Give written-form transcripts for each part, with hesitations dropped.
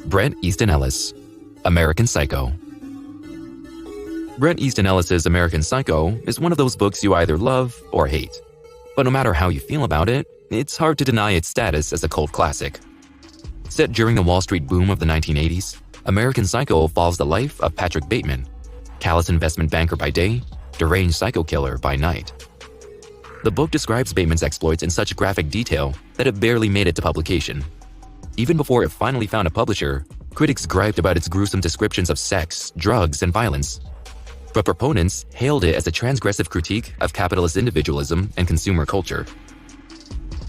Bret Easton Ellis, American Psycho. Bret Easton Ellis's American Psycho is one of those books you either love or hate. But no matter how you feel about it, it's hard to deny its status as a cult classic. Set during the Wall Street boom of the 1980s, American Psycho follows the life of Patrick Bateman, callous investment banker by day, deranged psycho killer by night. The book describes Bateman's exploits in such graphic detail that it barely made it to publication. Even before it finally found a publisher, critics griped about its gruesome descriptions of sex, drugs, and violence. But proponents hailed it as a transgressive critique of capitalist individualism and consumer culture.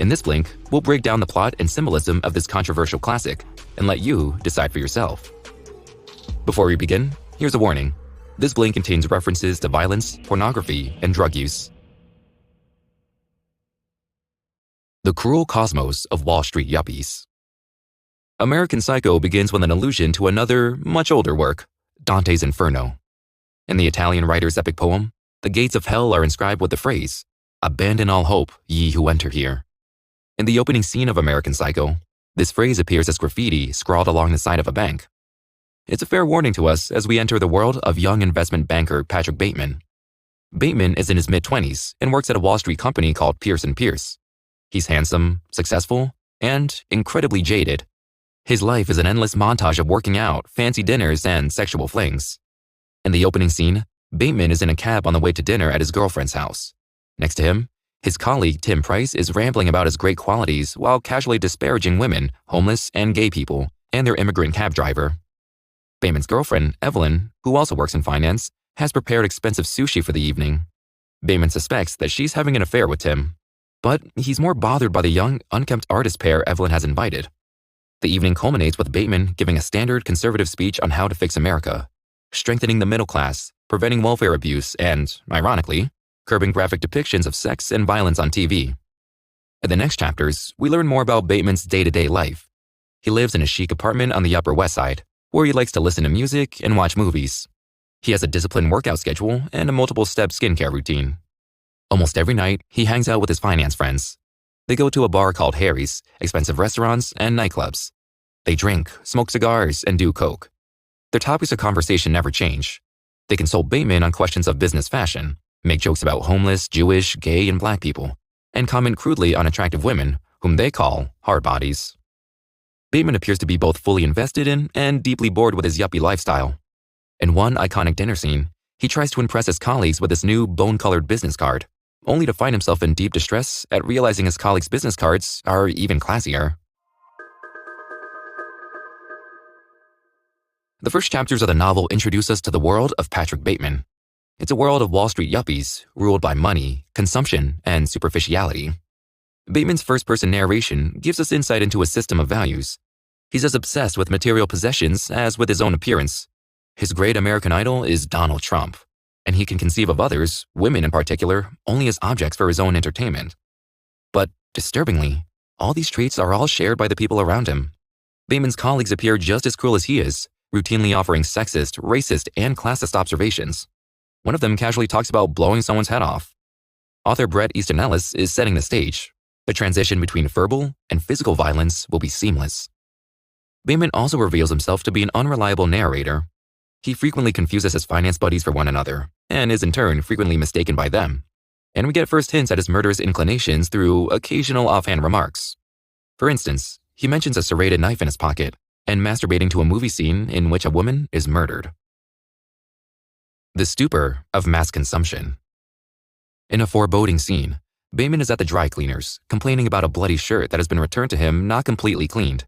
In this blink, we'll break down the plot and symbolism of this controversial classic and let you decide for yourself. Before we begin, here's a warning. This blink contains references to violence, pornography, and drug use. The cruel cosmos of Wall Street yuppies. American Psycho begins with an allusion to another, much older work, Dante's Inferno. In the Italian writer's epic poem, the gates of hell are inscribed with the phrase, "Abandon all hope, ye who enter here." In the opening scene of American Psycho, this phrase appears as graffiti scrawled along the side of a bank. It's a fair warning to us as we enter the world of young investment banker Patrick Bateman. Bateman is in his mid-20s and works at a Wall Street company called Pierce & Pierce. He's handsome, successful, and incredibly jaded. His life is an endless montage of working out, fancy dinners, and sexual flings. In the opening scene, Bateman is in a cab on the way to dinner at his girlfriend's house. Next to him, his colleague Tim Price is rambling about his great qualities while casually disparaging women, homeless, and gay people, and their immigrant cab driver. Bateman's girlfriend, Evelyn, who also works in finance, has prepared expensive sushi for the evening. Bateman suspects that she's having an affair with Tim, but he's more bothered by the young, unkempt artist pair Evelyn has invited. The evening culminates with Bateman giving a standard conservative speech on how to fix America, strengthening the middle class, preventing welfare abuse, and, ironically, curbing graphic depictions of sex and violence on TV. In the next chapters, we learn more about Bateman's day-to-day life. He lives in a chic apartment on the Upper West Side, where he likes to listen to music and watch movies. He has a disciplined workout schedule and a multiple-step skincare routine. Almost every night, he hangs out with his finance friends. They go to a bar called Harry's, expensive restaurants, and nightclubs. They drink, smoke cigars, and do coke. Their topics of conversation never change. They consult Bateman on questions of business fashion, make jokes about homeless, Jewish, gay, and black people, and comment crudely on attractive women, whom they call hard bodies. Bateman appears to be both fully invested in and deeply bored with his yuppie lifestyle. In one iconic dinner scene, he tries to impress his colleagues with his new bone-colored business card, only to find himself in deep distress at realizing his colleagues' business cards are even classier. The first chapters of the novel introduce us to the world of Patrick Bateman. It's a world of Wall Street yuppies, ruled by money, consumption, and superficiality. Bateman's first-person narration gives us insight into his system of values. He's as obsessed with material possessions as with his own appearance. His great American idol is Donald Trump, and he can conceive of others, women in particular, only as objects for his own entertainment. But, disturbingly, all these traits are all shared by the people around him. Bateman's colleagues appear just as cruel as he is, routinely offering sexist, racist, and classist observations. One of them casually talks about blowing someone's head off. Author Bret Easton Ellis is setting the stage. The transition between verbal and physical violence will be seamless. Bateman also reveals himself to be an unreliable narrator. He frequently confuses his finance buddies for one another, and is in turn frequently mistaken by them. And we get first hints at his murderous inclinations through occasional offhand remarks. For instance, he mentions a serrated knife in his pocket, and masturbating to a movie scene in which a woman is murdered. The stupor of mass consumption. In a foreboding scene, Bateman is at the dry cleaners, complaining about a bloody shirt that has been returned to him not completely cleaned.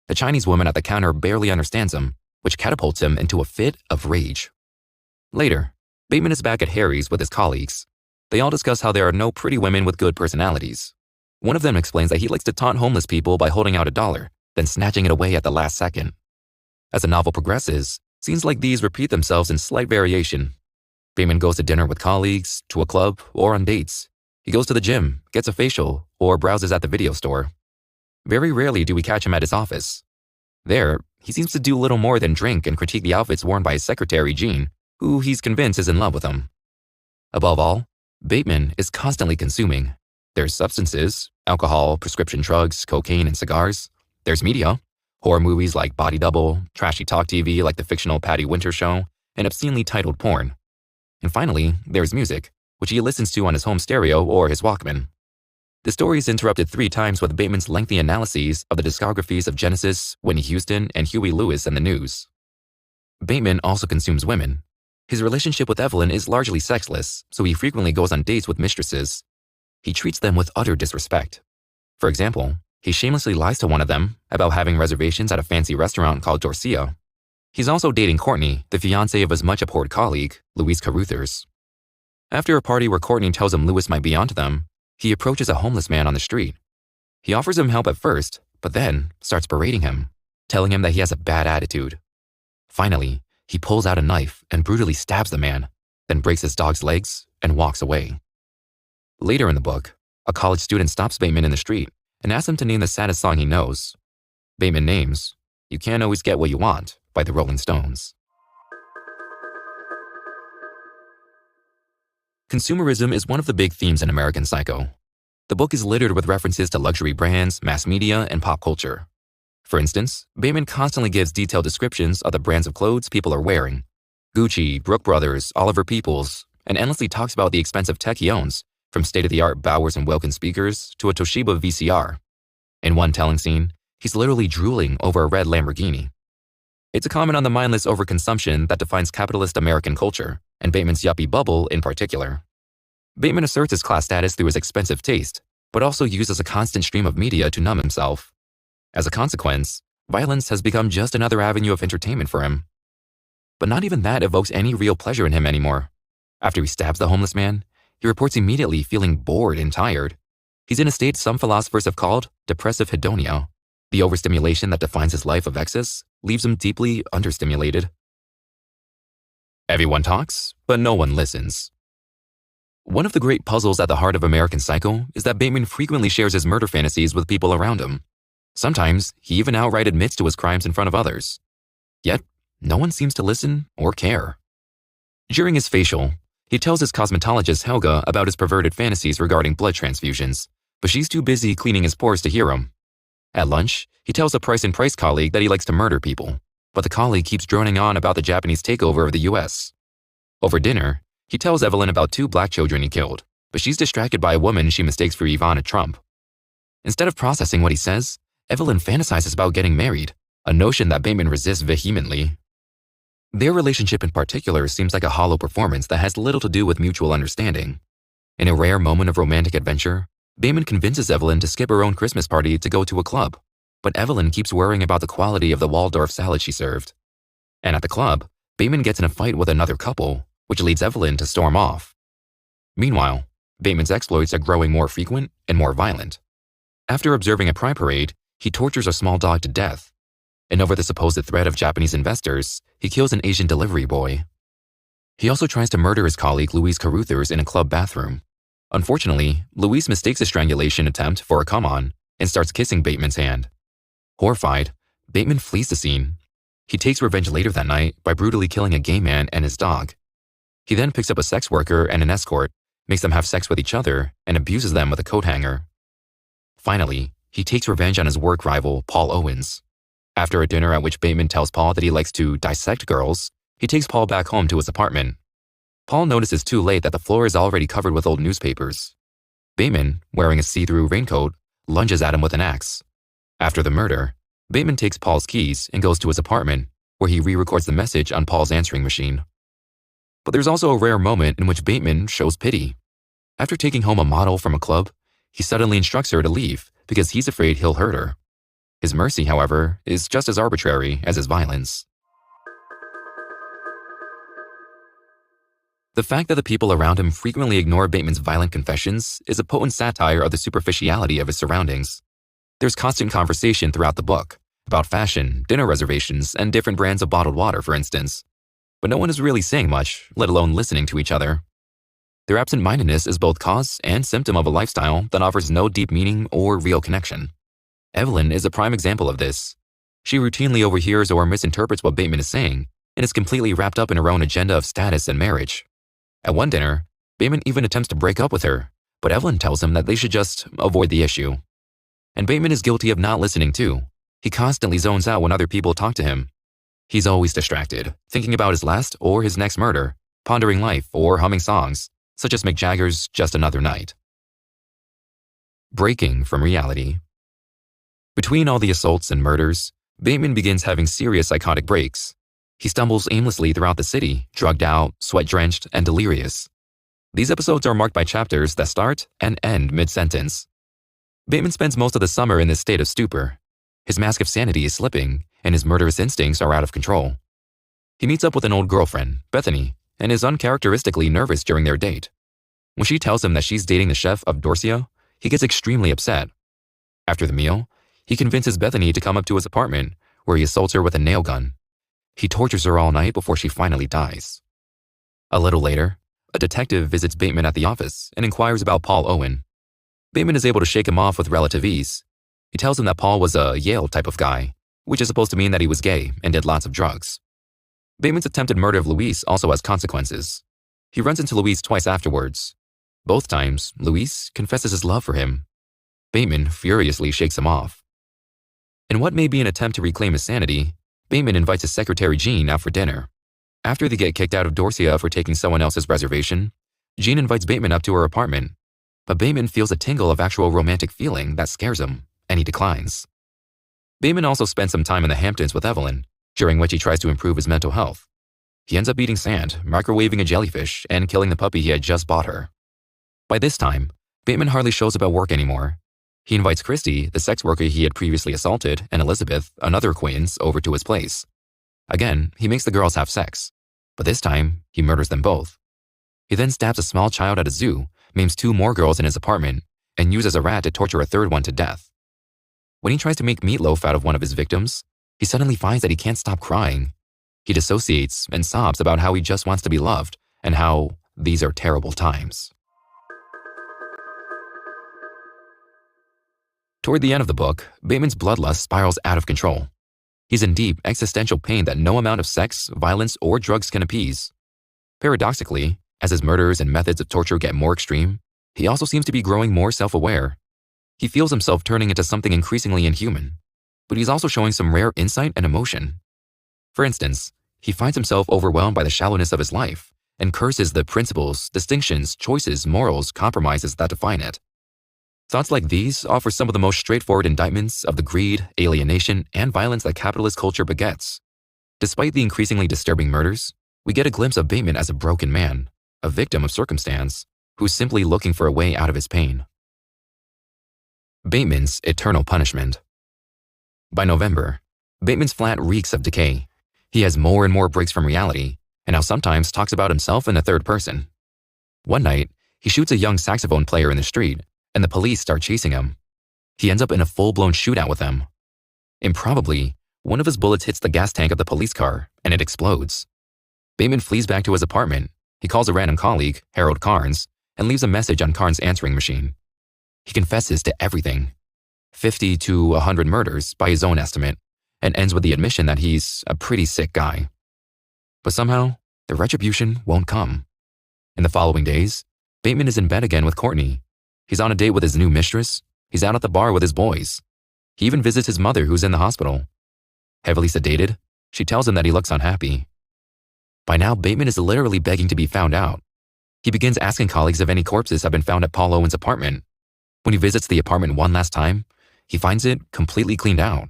The Chinese woman at the counter barely understands him, which catapults him into a fit of rage. Later, Bateman is back at Harry's with his colleagues. They all discuss how there are no pretty women with good personalities. One of them explains that he likes to taunt homeless people by holding out $1, then snatching it away at the last second. As the novel progresses, scenes like these repeat themselves in slight variation. Bateman goes to dinner with colleagues, to a club, or on dates. He goes to the gym, gets a facial, or browses at the video store. Very rarely do we catch him at his office. There, he seems to do little more than drink and critique the outfits worn by his secretary, Jean, who he's convinced is in love with him. Above all, Bateman is constantly consuming. There's substances, alcohol, prescription drugs, cocaine, and cigars. There's media, Horror movies like Body Double, trashy talk TV like the fictional Patty Winter Show, and obscenely titled porn. And finally, there's music, which he listens to on his home stereo or his Walkman. The story is interrupted 3 times with Bateman's lengthy analyses of the discographies of Genesis, Whitney Houston, and Huey Lewis and the News. Bateman also consumes women. His relationship with Evelyn is largely sexless, so he frequently goes on dates with mistresses. He treats them with utter disrespect. For example, he shamelessly lies to one of them about having reservations at a fancy restaurant called Dorsia. He's also dating Courtney, the fiancée of his much-abhorred colleague, Louise Caruthers. After a party where Courtney tells him Louis might be onto them, he approaches a homeless man on the street. He offers him help at first, but then starts berating him, telling him that he has a bad attitude. Finally, he pulls out a knife and brutally stabs the man, then breaks his dog's legs and walks away. Later in the book, a college student stops Bateman in the street and asks him to name the saddest song he knows. Bateman names "You Can't Always Get What You Want" by the Rolling Stones. Consumerism is one of the big themes in American Psycho. The book is littered with references to luxury brands, mass media, and pop culture. For instance, Bateman constantly gives detailed descriptions of the brands of clothes people are wearing. Gucci, Brooke Brothers, Oliver Peoples, and endlessly talks about the expensive tech he owns, from state-of-the-art Bowers & Wilkins speakers to a Toshiba VCR. In one telling scene, he's literally drooling over a red Lamborghini. It's a comment on the mindless overconsumption that defines capitalist American culture, and Bateman's yuppie bubble in particular. Bateman asserts his class status through his expensive taste, but also uses a constant stream of media to numb himself. As a consequence, violence has become just another avenue of entertainment for him. But not even that evokes any real pleasure in him anymore. After he stabs the homeless man, he reports immediately feeling bored and tired. He's in a state some philosophers have called depressive hedonia. The overstimulation that defines his life of excess leaves him deeply understimulated. Everyone talks, but no one listens. One of the great puzzles at the heart of American Psycho is that Bateman frequently shares his murder fantasies with people around him. Sometimes, he even outright admits to his crimes in front of others. Yet, no one seems to listen or care. During his facial, he tells his cosmetologist Helga about his perverted fantasies regarding blood transfusions, but she's too busy cleaning his pores to hear him. At lunch, he tells a Price & Price colleague that he likes to murder people, but the colleague keeps droning on about the Japanese takeover of the US. Over dinner, he tells Evelyn about 2 black children he killed, but she's distracted by a woman she mistakes for Ivana Trump. Instead of processing what he says, Evelyn fantasizes about getting married, a notion that Bateman resists vehemently. Their relationship in particular seems like a hollow performance that has little to do with mutual understanding. In a rare moment of romantic adventure, Bateman convinces Evelyn to skip her own Christmas party to go to a club, but Evelyn keeps worrying about the quality of the Waldorf salad she served. And at the club, Bateman gets in a fight with another couple, which leads Evelyn to storm off. Meanwhile, Bateman's exploits are growing more frequent and more violent. After observing a pride parade, he tortures a small dog to death. And over the supposed threat of Japanese investors, he kills an Asian delivery boy. He also tries to murder his colleague Louise Caruthers in a club bathroom. Unfortunately, Louise mistakes a strangulation attempt for a come-on and starts kissing Bateman's hand. Horrified, Bateman flees the scene. He takes revenge later that night by brutally killing a gay man and his dog. He then picks up a sex worker and an escort, makes them have sex with each other, and abuses them with a coat hanger. Finally, he takes revenge on his work rival, Paul Owens. After a dinner at which Bateman tells Paul that he likes to dissect girls, he takes Paul back home to his apartment. Paul notices too late that the floor is already covered with old newspapers. Bateman, wearing a see-through raincoat, lunges at him with an axe. After the murder, Bateman takes Paul's keys and goes to his apartment, where he re-records the message on Paul's answering machine. But there's also a rare moment in which Bateman shows pity. After taking home a model from a club, he suddenly instructs her to leave because he's afraid he'll hurt her. His mercy, however, is just as arbitrary as his violence. The fact that the people around him frequently ignore Bateman's violent confessions is a potent satire of the superficiality of his surroundings. There's constant conversation throughout the book, about fashion, dinner reservations, and different brands of bottled water, for instance. But no one is really saying much, let alone listening to each other. Their absent-mindedness is both cause and symptom of a lifestyle that offers no deep meaning or real connection. Evelyn is a prime example of this. She routinely overhears or misinterprets what Bateman is saying, and is completely wrapped up in her own agenda of status and marriage. At one dinner, Bateman even attempts to break up with her, but Evelyn tells him that they should just avoid the issue. And Bateman is guilty of not listening too. He constantly zones out when other people talk to him. He's always distracted, thinking about his last or his next murder, pondering life or humming songs, such as Mick Jagger's Just Another Night. Breaking from reality. Between all the assaults and murders, Bateman begins having serious psychotic breaks. He stumbles aimlessly throughout the city, drugged out, sweat-drenched, and delirious. These episodes are marked by chapters that start and end mid-sentence. Bateman spends most of the summer in this state of stupor. His mask of sanity is slipping, and his murderous instincts are out of control. He meets up with an old girlfriend, Bethany, and is uncharacteristically nervous during their date. When she tells him that she's dating the chef of Dorsia, he gets extremely upset. After the meal, he convinces Bethany to come up to his apartment, where he assaults her with a nail gun. He tortures her all night before she finally dies. A little later, a detective visits Bateman at the office and inquires about Paul Owen. Bateman is able to shake him off with relative ease. He tells him that Paul was a Yale type of guy, which is supposed to mean that he was gay and did lots of drugs. Bateman's attempted murder of Louise also has consequences. He runs into Louise twice afterwards. Both times, Louise confesses his love for him. Bateman furiously shakes him off. In what may be an attempt to reclaim his sanity, Bateman invites his secretary Jean out for dinner. After they get kicked out of Dorsia for taking someone else's reservation, Jean invites Bateman up to her apartment. But Bateman feels a tingle of actual romantic feeling that scares him, and he declines. Bateman also spends some time in the Hamptons with Evelyn, during which he tries to improve his mental health. He ends up eating sand, microwaving a jellyfish, and killing the puppy he had just bought her. By this time, Bateman hardly shows up at work anymore. He invites Christy, the sex worker he had previously assaulted, and Elizabeth, another acquaintance, over to his place. Again, he makes the girls have sex, but this time, he murders them both. He then stabs a small child at a zoo, maims 2 more girls in his apartment, and uses a rat to torture a 3rd one to death. When he tries to make meatloaf out of one of his victims, he suddenly finds that he can't stop crying. He dissociates and sobs about how he just wants to be loved and how these are terrible times. Toward the end of the book, Bateman's bloodlust spirals out of control. He's in deep existential pain that no amount of sex, violence, or drugs can appease. Paradoxically, as his murders and methods of torture get more extreme, he also seems to be growing more self-aware. He feels himself turning into something increasingly inhuman, but he's also showing some rare insight and emotion. For instance, he finds himself overwhelmed by the shallowness of his life and curses the principles, distinctions, choices, morals, compromises that define it. Thoughts like these offer some of the most straightforward indictments of the greed, alienation, and violence that capitalist culture begets. Despite the increasingly disturbing murders, we get a glimpse of Bateman as a broken man, a victim of circumstance, who's simply looking for a way out of his pain. Bateman's eternal punishment. By November, Bateman's flat reeks of decay. He has more and more breaks from reality, and now sometimes talks about himself in the 3rd person. One night, he shoots a young saxophone player in the street, and the police start chasing him. He ends up in a full-blown shootout with them. Improbably, one of his bullets hits the gas tank of the police car, and it explodes. Bateman flees back to his apartment. He calls a random colleague, Harold Carnes, and leaves a message on Carnes' answering machine. He confesses to everything, 50 to 100 murders by his own estimate, and ends with the admission that he's a pretty sick guy. But somehow, the retribution won't come. In the following days, Bateman is in bed again with Courtney. He's on a date with his new mistress. He's out at the bar with his boys. He even visits his mother, who's in the hospital. Heavily sedated, she tells him that he looks unhappy. By now, Bateman is literally begging to be found out. He begins asking colleagues if any corpses have been found at Paul Owen's apartment. When he visits the apartment one last time, he finds it completely cleaned out.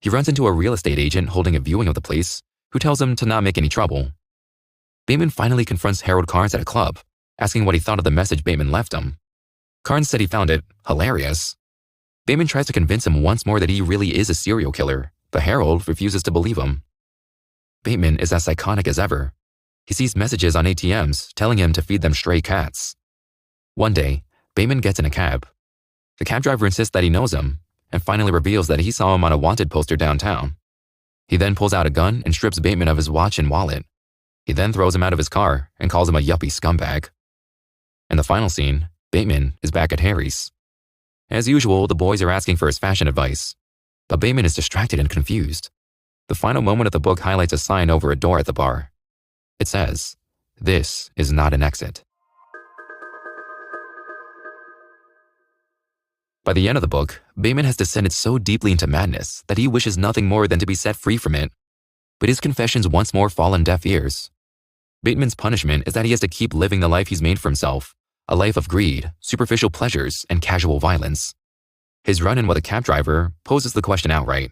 He runs into a real estate agent holding a viewing of the place, who tells him to not make any trouble. Bateman finally confronts Harold Carnes at a club, asking what he thought of the message Bateman left him. Carnes said he found it hilarious. Bateman tries to convince him once more that he really is a serial killer, but Harold refuses to believe him. Bateman is as psychotic as ever. He sees messages on ATMs telling him to feed them stray cats. One day, Bateman gets in a cab. The cab driver insists that he knows him, and finally reveals that he saw him on a wanted poster downtown. He then pulls out a gun and strips Bateman of his watch and wallet. He then throws him out of his car and calls him a yuppie scumbag. In the final scene, Bateman is back at Harry's. As usual, the boys are asking for his fashion advice, but Bateman is distracted and confused. The final moment of the book highlights a sign over a door at the bar. It says, "This is not an exit." By the end of the book, Bateman has descended so deeply into madness that he wishes nothing more than to be set free from it. But his confessions once more fall on deaf ears. Bateman's punishment is that he has to keep living the life he's made for himself, a life of greed, superficial pleasures, and casual violence. His run-in with a cab driver poses the question outright.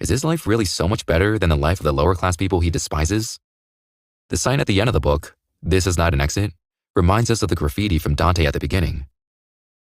Is his life really so much better than the life of the lower-class people he despises? The sign at the end of the book, "This is not an exit," reminds us of the graffiti from Dante at the beginning,